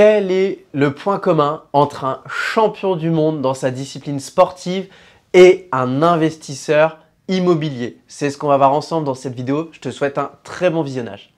Quel est le point commun entre un champion du monde dans sa discipline sportive et un investisseur immobilier? C'est ce qu'on va voir ensemble dans cette vidéo. Je te souhaite un très bon visionnage.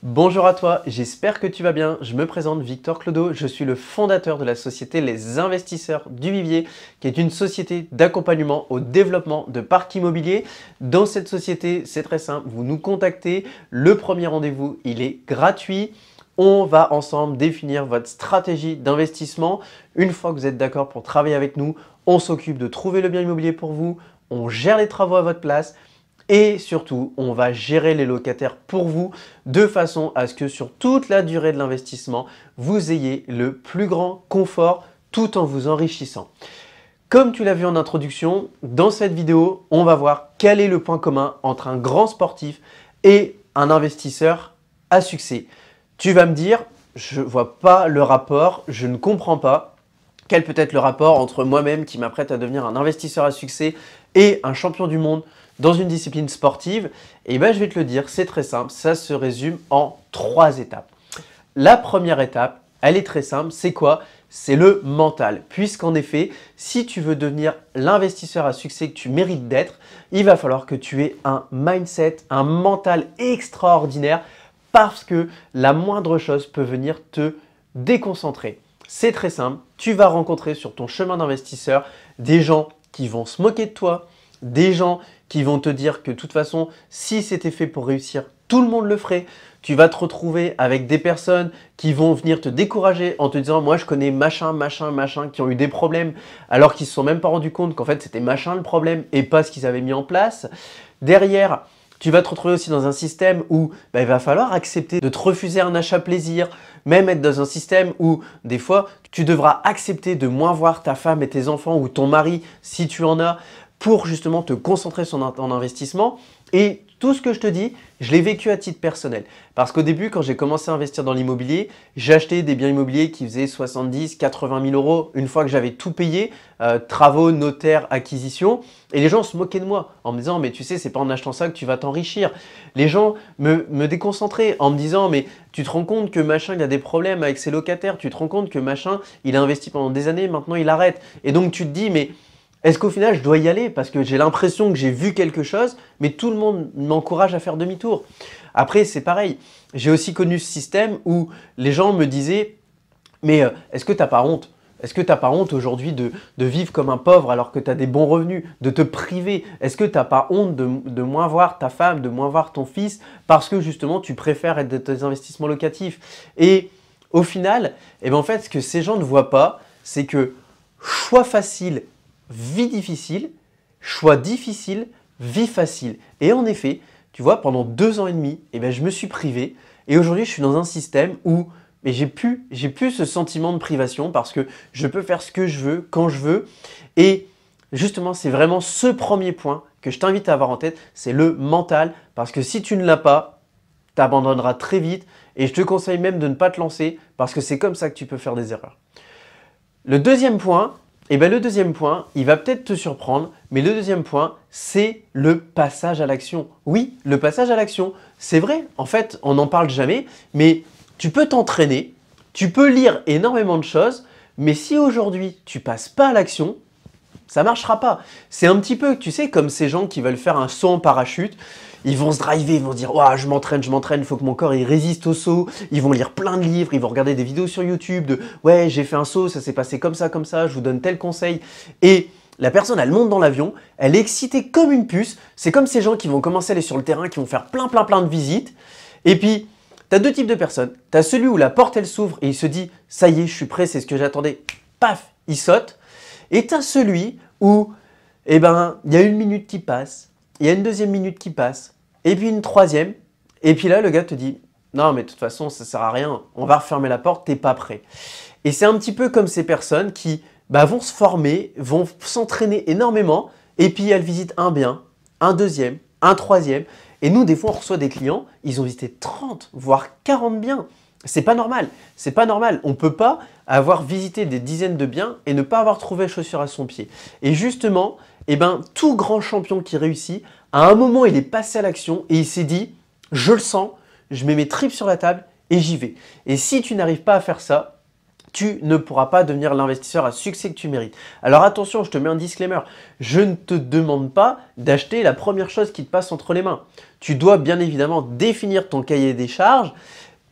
Bonjour à toi, j'espère que tu vas bien. Je me présente Victor Clodo, je suis le fondateur de la société Les Investisseurs du Vivier, qui est une société d'accompagnement au développement de parcs immobiliers. Dans cette société, c'est très simple, vous nous contactez, le premier rendez-vous, il est gratuit. On va ensemble définir votre stratégie d'investissement. Une fois que vous êtes d'accord pour travailler avec nous, on s'occupe de trouver le bien immobilier pour vous, on gère les travaux à votre place. Et surtout, on va gérer les locataires pour vous de façon à ce que sur toute la durée de l'investissement, vous ayez le plus grand confort tout en vous enrichissant. Comme tu l'as vu en introduction, dans cette vidéo, on va voir quel est le point commun entre un grand sportif et un investisseur à succès. Tu vas me dire, je ne vois pas le rapport, je ne comprends pas. Quel peut être le rapport entre moi-même qui m'apprête à devenir un investisseur à succès et un champion du monde dans une discipline sportive? Et bien, je vais te le dire, c'est très simple, ça se résume en 3 étapes. La première étape, elle est très simple, c'est quoi? C'est le mental. Puisqu'en effet, si tu veux devenir l'investisseur à succès que tu mérites d'être, il va falloir que tu aies un mindset, un mental extraordinaire parce que la moindre chose peut venir te déconcentrer. C'est très simple, tu vas rencontrer sur ton chemin d'investisseur des gens qui vont se moquer de toi, des gens qui vont te dire que de toute façon, si c'était fait pour réussir, tout le monde le ferait. Tu vas te retrouver avec des personnes qui vont venir te décourager en te disant « moi je connais machin, qui ont eu des problèmes alors qu'ils ne se sont même pas rendus compte qu'en fait c'était machin le problème et pas ce qu'ils avaient mis en place ». Derrière, tu vas te retrouver aussi dans un système où il va falloir accepter de te refuser un achat plaisir, même être dans un système où des fois tu devras accepter de moins voir ta femme et tes enfants ou ton mari si tu en as pour justement te concentrer sur ton investissement. Et tout ce que je te dis, je l'ai vécu à titre personnel. Parce qu'au début, quand j'ai commencé à investir dans l'immobilier, j'ai acheté des biens immobiliers qui faisaient 70 80 000 euros une fois que j'avais tout payé, travaux, notaires, acquisition. Et les gens se moquaient de moi en me disant « mais tu sais, c'est pas en achetant ça que tu vas t'enrichir ». Les gens me déconcentraient en me disant « mais tu te rends compte que machin, il a des problèmes avec ses locataires, tu te rends compte que machin, il a investi pendant des années, maintenant il arrête ». Et donc tu te dis « mais est-ce qu'au final, je dois y aller parce que j'ai l'impression que j'ai vu quelque chose, mais tout le monde m'encourage à faire demi-tour ». Après, c'est pareil. J'ai aussi connu ce système où les gens me disaient « mais est-ce que tu n'as pas honte ? Est-ce que tu n'as pas honte aujourd'hui de vivre comme un pauvre alors que tu as des bons revenus, de te priver? Est-ce que tu n'as pas honte de moins voir ta femme, de moins voir ton fils parce que justement, tu préfères être de tes investissements locatifs ?» Et au final, en fait, ce que ces gens ne voient pas, c'est que choix facile, vie difficile, choix difficile, vie facile. Et en effet, tu vois, pendant 2 ans et demi, je me suis privé. Et aujourd'hui, je suis dans un système où j'ai plus ce sentiment de privation parce que je peux faire ce que je veux, quand je veux. Et justement, c'est vraiment ce premier point que je t'invite à avoir en tête, c'est le mental. Parce que si tu ne l'as pas, tu abandonneras très vite. Et je te conseille même de ne pas te lancer parce que c'est comme ça que tu peux faire des erreurs. Le deuxième point, le deuxième point, il va peut-être te surprendre, mais le deuxième point, c'est le passage à l'action. Oui, le passage à l'action, c'est vrai, en fait, on n'en parle jamais, mais tu peux t'entraîner, tu peux lire énormément de choses, mais si aujourd'hui, tu passes pas à l'action, ça ne marchera pas. C'est un petit peu, tu sais, comme ces gens qui veulent faire un saut en parachute. Ils vont se driver, ils vont se dire « je m'entraîne, il faut que mon corps il résiste au saut ». Ils vont lire plein de livres, ils vont regarder des vidéos sur YouTube de « ouais, j'ai fait un saut, ça s'est passé comme ça, je vous donne tel conseil ». Et la personne, elle monte dans l'avion, elle est excitée comme une puce. C'est comme ces gens qui vont commencer à aller sur le terrain, qui vont faire plein de visites. Et puis, tu as 2 types de personnes. Tu as celui où la porte, elle s'ouvre et il se dit « ça y est, je suis prêt, c'est ce que j'attendais ». Paf, il saute. Et tu as celui où il y a 1 minute qui passe, il y a une 2e minute qui passe, et puis une 3e, et puis là, le gars te dit « non, mais de toute façon, ça ne sert à rien, on va refermer la porte, t'es pas prêt ». Et c'est un petit peu comme ces personnes qui vont se former, vont s'entraîner énormément, et puis elles visitent un bien, un 2e, un 3e, et nous, des fois, on reçoit des clients, ils ont visité 30, voire 40 biens. C'est pas normal, c'est pas normal. On ne peut pas avoir visité des dizaines de biens et ne pas avoir trouvé chaussure à son pied. Et justement, tout grand champion qui réussit À un moment, il est passé à l'action et il s'est dit « je le sens, je mets mes tripes sur la table et j'y vais ». Et si tu n'arrives pas à faire ça, tu ne pourras pas devenir l'investisseur à succès que tu mérites. Alors attention, je te mets un disclaimer, je ne te demande pas d'acheter la première chose qui te passe entre les mains. Tu dois bien évidemment définir ton cahier des charges,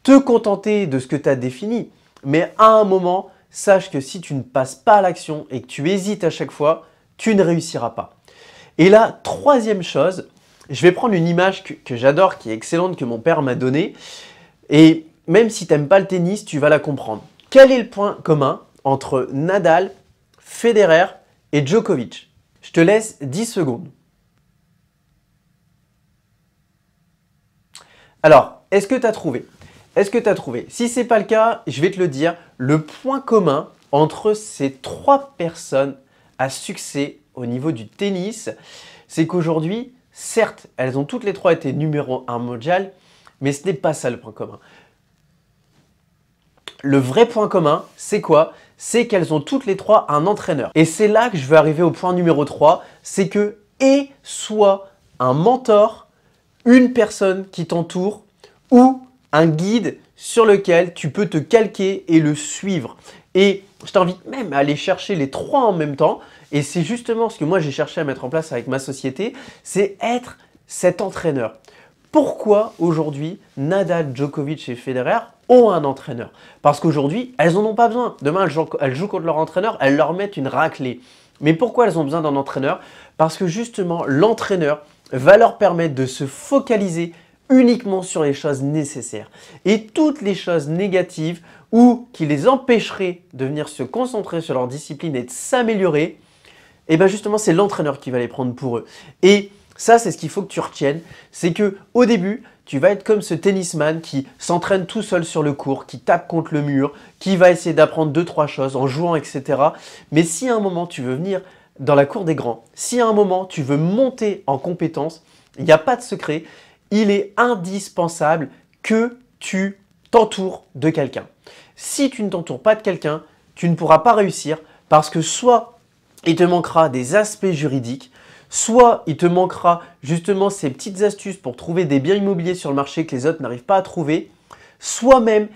te contenter de ce que tu as défini, mais à un moment, sache que si tu ne passes pas à l'action et que tu hésites à chaque fois, tu ne réussiras pas. Et la troisième chose, je vais prendre une image que j'adore, qui est excellente, que mon père m'a donnée, et même si tu n'aimes pas le tennis, tu vas la comprendre. Quel est le point commun entre Nadal, Federer et Djokovic? Je te laisse 10 secondes. Alors, est-ce que tu as trouvé? Est-ce que tu as trouvé? Si ce n'est pas le cas, je vais te le dire, le point commun entre ces trois personnes à succès au niveau du tennis, c'est qu'aujourd'hui, certes, elles ont toutes les trois été numéro 1 mondial, mais ce n'est pas ça le point commun. Le vrai point commun, c'est quoi? C'est qu'elles ont toutes les trois un entraîneur. Et c'est là que je veux arriver au point numéro 3, c'est que soit un mentor, une personne qui t'entoure ou un guide sur lequel tu peux te calquer et le suivre. Et je t'invite même à aller chercher les trois en même temps. Et c'est justement ce que moi j'ai cherché à mettre en place avec ma société, c'est être cet entraîneur. Pourquoi aujourd'hui Nadal, Djokovic et Federer ont un entraîneur? Parce qu'aujourd'hui, elles n'en ont pas besoin. Demain, elles jouent contre leur entraîneur, elles leur mettent une raclée. Mais pourquoi elles ont besoin d'un entraîneur? Parce que justement, l'entraîneur va leur permettre de se focaliser uniquement sur les choses nécessaires. Et toutes les choses négatives ou qui les empêcheraient de venir se concentrer sur leur discipline et de s'améliorer, et bien justement, c'est l'entraîneur qui va les prendre pour eux. Et ça, c'est ce qu'il faut que tu retiennes, c'est qu'au début, tu vas être comme ce tennisman qui s'entraîne tout seul sur le court, qui tape contre le mur, qui va essayer d'apprendre 2-3 choses en jouant, etc. Mais si à un moment, tu veux venir dans la cour des grands, si à un moment, tu veux monter en compétence, il n'y a pas de secret, il est indispensable que tu t'entoures de quelqu'un. Si tu ne t'entoures pas de quelqu'un, tu ne pourras pas réussir parce que soit il te manquera des aspects juridiques, soit il te manquera justement ces petites astuces pour trouver des biens immobiliers sur le marché que les autres n'arrivent pas à trouver, soit même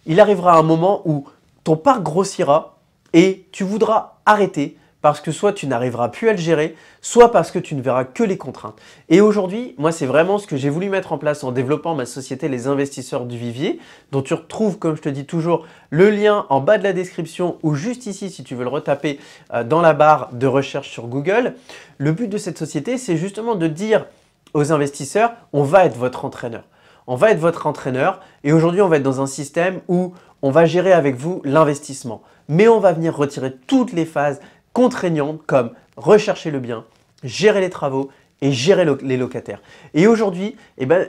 il arrivera un moment où ton parc grossira et tu voudras arrêter parce que soit tu n'arriveras plus à le gérer, soit parce que tu ne verras que les contraintes. Et aujourd'hui, moi, c'est vraiment ce que j'ai voulu mettre en place en développant ma société Les Investisseurs du Vivier, dont tu retrouves, comme je te dis toujours, le lien en bas de la description ou juste ici si tu veux le retaper dans la barre de recherche sur Google. Le but de cette société, c'est justement de dire aux investisseurs, on va être votre entraîneur. On va être votre entraîneur et aujourd'hui, on va être dans un système où on va gérer avec vous l'investissement. Mais on va venir retirer toutes les phases contraignantes comme rechercher le bien, gérer les travaux et gérer les locataires. Et aujourd'hui,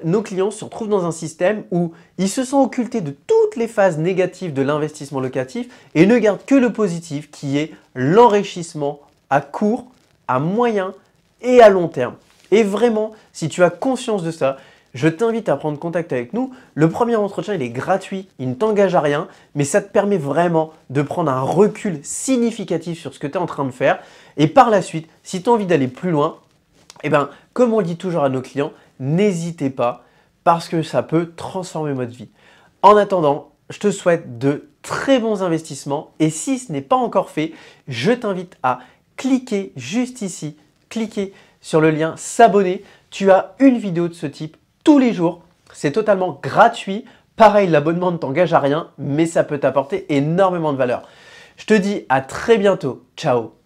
nos clients se retrouvent dans un système où ils se sont occultés de toutes les phases négatives de l'investissement locatif et ne gardent que le positif qui est l'enrichissement à court, à moyen et à long terme. Et vraiment, si tu as conscience de ça, je t'invite à prendre contact avec nous. Le premier entretien, il est gratuit, il ne t'engage à rien, mais ça te permet vraiment de prendre un recul significatif sur ce que tu es en train de faire. Et par la suite, si tu as envie d'aller plus loin, comme on le dit toujours à nos clients, n'hésitez pas parce que ça peut transformer votre vie. En attendant, je te souhaite de très bons investissements et si ce n'est pas encore fait, je t'invite à cliquer juste ici, cliquer sur le lien s'abonner. Tu as une vidéo de ce type tous les jours, c'est totalement gratuit. Pareil, l'abonnement ne t'engage à rien, mais ça peut t'apporter énormément de valeur. Je te dis à très bientôt. Ciao!